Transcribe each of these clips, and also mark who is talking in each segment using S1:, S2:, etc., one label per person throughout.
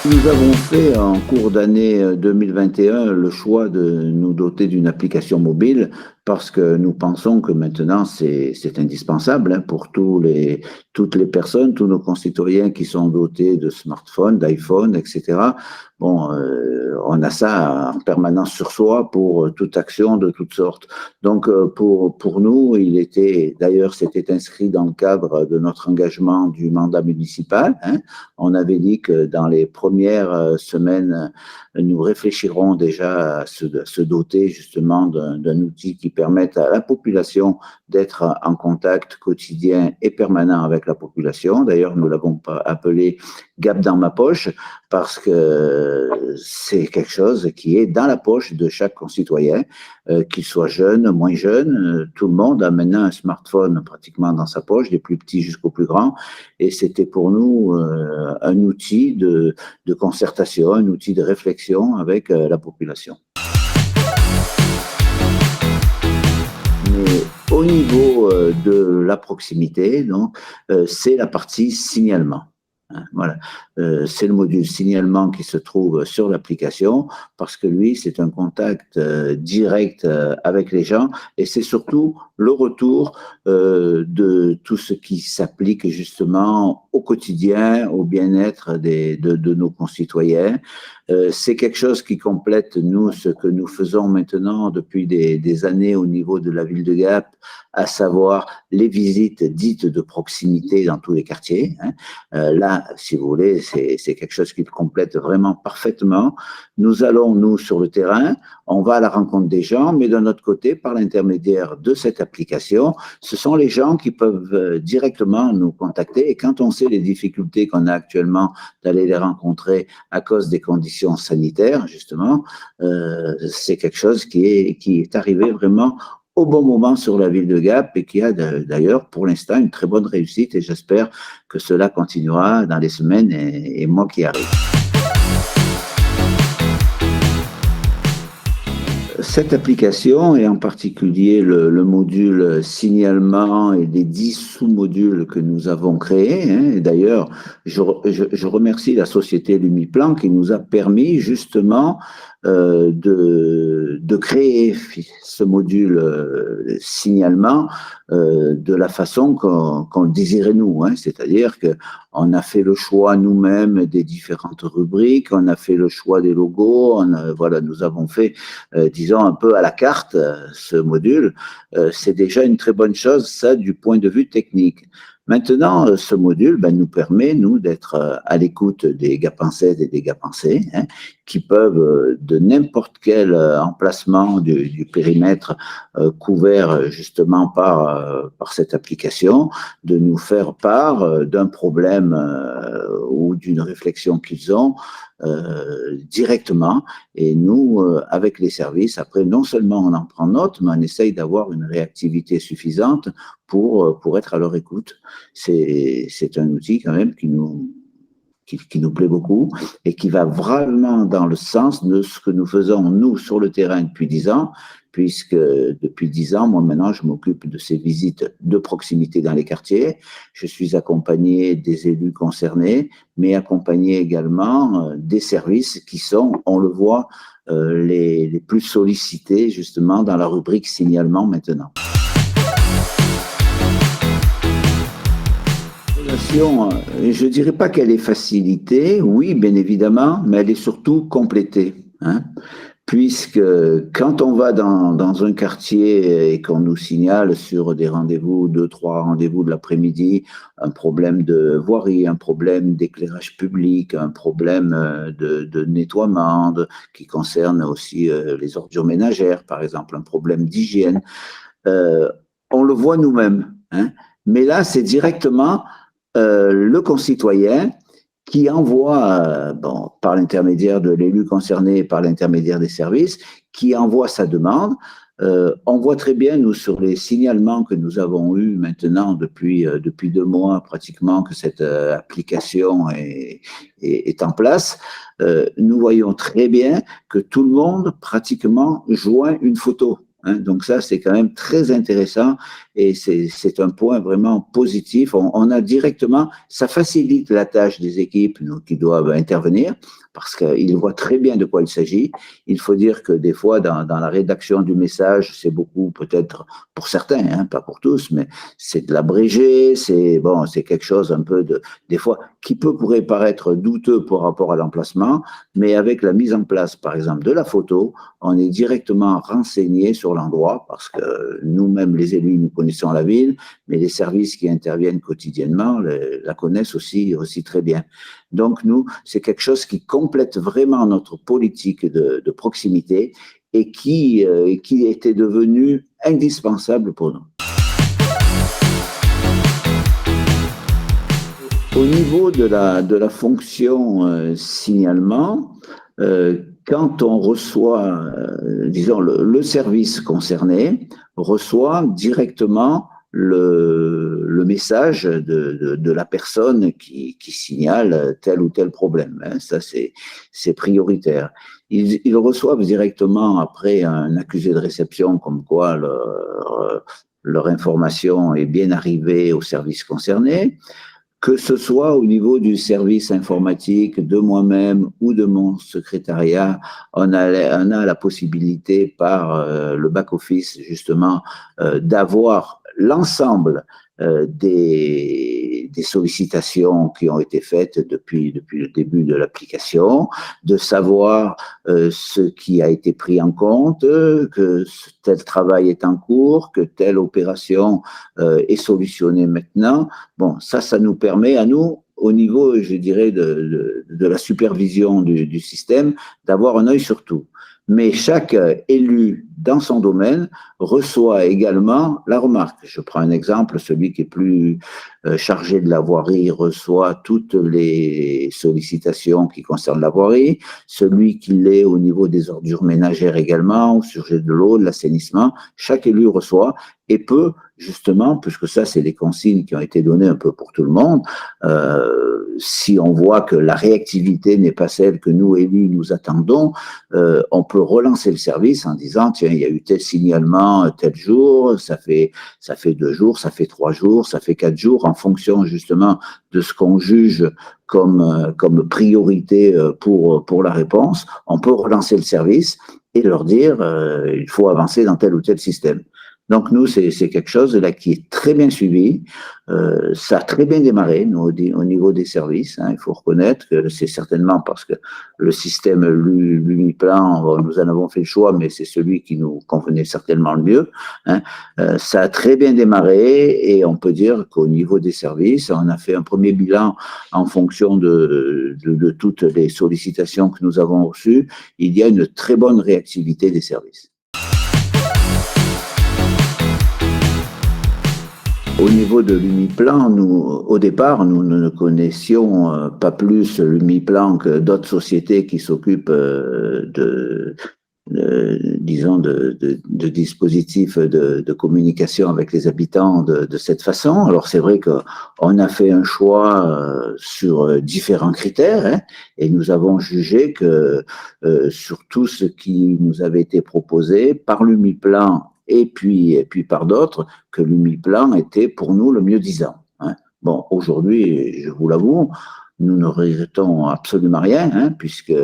S1: Nous avons fait en cours d'année 2021 le choix de nous doter d'une application mobile parce que nous pensons que maintenant c'est indispensable pour toutes les personnes, tous nos concitoyens qui sont dotés de smartphones, d'iPhone, etc. Bon, on a ça en permanence sur soi pour toute action de toutes sortes. Donc pour nous, c'était inscrit dans le cadre de notre engagement du mandat municipal. On avait dit que dans les premières semaines, nous réfléchirons déjà à se doter justement d'un outil qui permette à la population d'être en contact quotidien et permanent avec la population. D'ailleurs, nous l'avons appelé Gap dans ma poche parce que c'est quelque chose qui est dans la poche de chaque concitoyen, qu'il soit jeune, moins jeune. Tout le monde a maintenant un smartphone pratiquement dans sa poche, des plus petits jusqu'aux plus grands. Et c'était pour nous un outil de concertation, un outil de réflexion avec la population. Mais au niveau de la proximité, donc, c'est la partie signalement. Voilà, c'est le module signalement qui se trouve sur l'application parce que lui, c'est un contact direct avec les gens et c'est surtout le retour de tout ce qui s'applique justement au quotidien, au bien-être de nos concitoyens. C'est quelque chose qui complète, nous, ce que nous faisons maintenant depuis des années au niveau de la ville de Gap, à savoir les visites dites de proximité dans tous les quartiers. Là, si vous voulez, c'est quelque chose qui le complète vraiment parfaitement. Nous allons, nous, sur le terrain, on va à la rencontre des gens, mais d'un autre côté, par l'intermédiaire de cette application, ce sont les gens qui peuvent directement nous contacter. Et quand on sait les difficultés qu'on a actuellement d'aller les rencontrer à cause des conditions sanitaires, justement, c'est quelque chose qui est arrivé vraiment au bon moment sur la ville de Gap et qui a d'ailleurs pour l'instant une très bonne réussite et j'espère que cela continuera dans les semaines et mois qui arrivent. Cette application, et en particulier le module signalement et les 10 sous-modules que nous avons créés, et d'ailleurs, je remercie la société Lumiplan qui nous a permis justement de créer ce module signalement de la façon qu'on le désirait nous, c'est-à-dire qu'on a fait le choix nous-mêmes des différentes rubriques, on a fait le choix des logos, voilà, nous avons fait, disons, un peu à la carte ce module. C'est déjà une très bonne chose, ça, du point de vue technique. Maintenant, ce module nous permet, nous, d'être à l'écoute des Gapençaises et des Gapençais, qui peuvent, de n'importe quel emplacement du périmètre couvert justement par cette application, de nous faire part d'un problème ou d'une réflexion qu'ils ont directement. Et nous, avec les services, après, non seulement on en prend note, mais on essaye d'avoir une réactivité suffisante pour être à leur écoute. C'est un outil quand même qui nous plaît beaucoup et qui va vraiment dans le sens de ce que nous faisons, nous, sur le terrain depuis 10 ans, puisque depuis 10 ans, moi maintenant, je m'occupe de ces visites de proximité dans les quartiers. Je suis accompagné des élus concernés, mais accompagné également des services qui sont, on le voit, les plus sollicités justement dans la rubrique signalement maintenant. Je ne dirais pas qu'elle est facilitée, oui, bien évidemment, mais elle est surtout complétée. Puisque quand on va dans un quartier et qu'on nous signale sur des rendez-vous, 2-3 rendez-vous de l'après-midi, un problème de voirie, un problème d'éclairage public, un problème de nettoiement qui concerne aussi les ordures ménagères, par exemple, un problème d'hygiène, on le voit nous-mêmes. Mais là, c'est directement le concitoyen qui envoie, par l'intermédiaire de l'élu concerné, par l'intermédiaire des services, qui envoie sa demande. On voit très bien, nous, sur les signalements que nous avons eus maintenant depuis 2 mois pratiquement que cette application est en place, nous voyons très bien que tout le monde pratiquement joint une photo. Hein. Donc ça, c'est quand même très intéressant et c'est un point vraiment positif. On a directement, ça facilite la tâche des équipes nous, qui doivent intervenir parce qu'ils voient très bien de quoi il s'agit. Il faut dire que des fois, dans la rédaction du message, c'est beaucoup, peut-être pour certains, hein, pas pour tous, mais c'est de l'abrégé, c'est bon, c'est quelque chose un peu des fois, qui pourrait paraître douteux par rapport à l'emplacement, mais avec la mise en place, par exemple, de la photo, on est directement renseigné sur l'endroit parce que nous-mêmes, les élus, nous connaissons la ville, mais les services qui interviennent quotidiennement la connaissent aussi très bien. Donc, nous, c'est quelque chose qui complète vraiment notre politique de proximité et qui était devenu indispensable pour nous. Au niveau de la fonction signalement, quand on reçoit, disons, le service concerné reçoit directement le message de la personne qui signale tel ou tel problème. Hein. Ça, c'est prioritaire. Ils reçoivent directement après un accusé de réception comme quoi leur information est bien arrivée au service concerné. Que ce soit au niveau du service informatique, de moi-même ou de mon secrétariat, on a la possibilité par le back-office justement d'avoir l'ensemble des sollicitations qui ont été faites depuis le début de l'application, de savoir ce qui a été pris en compte, que tel travail est en cours, que telle opération est solutionnée maintenant. Bon, ça nous permet à nous, au niveau, je dirais, de la supervision du système, d'avoir un œil sur tout. Mais chaque élu dans son domaine reçoit également la remarque. Je prends un exemple, celui qui est plus chargé de la voirie reçoit toutes les sollicitations qui concernent la voirie, celui qui l'est au niveau des ordures ménagères également, au sujet de l'eau, de l'assainissement, chaque élu reçoit et peut justement, puisque ça c'est les consignes qui ont été données un peu pour tout le monde, si on voit que la réactivité n'est pas celle que nous, élus, nous attendons, on peut relancer le service en disant, tiens, il y a eu tel signalement tel jour, ça fait 2 jours, ça fait 3 jours, ça fait 4 jours, en fonction justement de ce qu'on juge comme priorité pour la réponse, on peut relancer le service et leur dire, il faut avancer dans tel ou tel système. Donc nous, c'est quelque chose là qui est très bien suivi. Ça a très bien démarré nous, au niveau des services. Hein. Il faut reconnaître que c'est certainement parce que le système Lumiplan, nous en avons fait le choix, mais c'est celui qui nous convenait certainement le mieux. Hein. Ça a très bien démarré et on peut dire qu'au niveau des services, on a fait un premier bilan en fonction de toutes les sollicitations que nous avons reçues. Il y a une très bonne réactivité des services. Au niveau de l'Umiplan, au départ, nous ne connaissions pas plus l'Umiplan que d'autres sociétés qui s'occupent disons, de dispositifs de communication avec les habitants de cette façon. Alors c'est vrai qu'on a fait un choix sur différents critères hein, et nous avons jugé que sur tout ce qui nous avait été proposé par l'Umiplan et puis par d'autres, que l'Umiplan était pour nous le mieux disant. Hein. Bon, aujourd'hui, je vous l'avoue, nous ne regrettons absolument rien, hein, puisque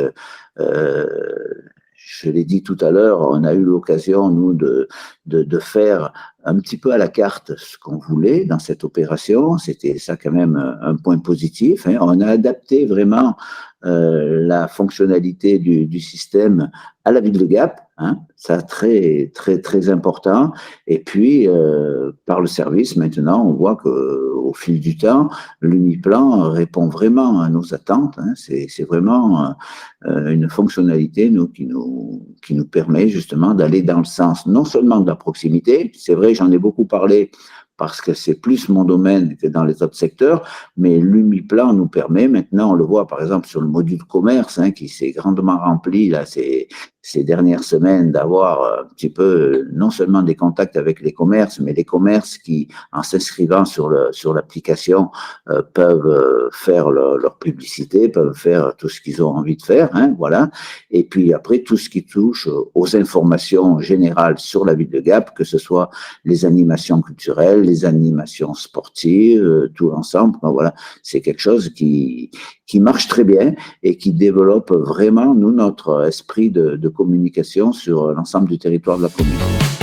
S1: je l'ai dit tout à l'heure, on a eu l'occasion, nous, de faire un petit peu à la carte ce qu'on voulait dans cette opération. C'était ça quand même un point positif. Hein. On a adapté vraiment la fonctionnalité du système à la ville de Gap. Hein. Ça, très, très, très important. Et puis, par le service, maintenant, on voit qu'au fil du temps, l'Umiplan répond vraiment à nos attentes. Hein. C'est vraiment une fonctionnalité qui nous permet justement d'aller dans le sens non seulement de la proximité, c'est vrai, j'en ai beaucoup parlé parce que c'est plus mon domaine que dans les autres secteurs, mais l'Umiplan nous permet, maintenant on le voit par exemple sur le module commerce, hein, qui s'est grandement rempli là, ces dernières semaines d'avoir un petit peu non seulement des contacts avec les commerces, mais les commerces qui, en s'inscrivant sur l'application, peuvent faire leur publicité, peuvent faire tout ce qu'ils ont envie de faire, hein, voilà. Et puis après, tout ce qui touche aux informations générales sur la ville de Gap, que ce soit les animations culturelles, les animations sportives, tout l'ensemble, voilà, c'est quelque chose qui marche très bien et qui développe vraiment, nous, notre esprit de communication sur l'ensemble du territoire de la commune.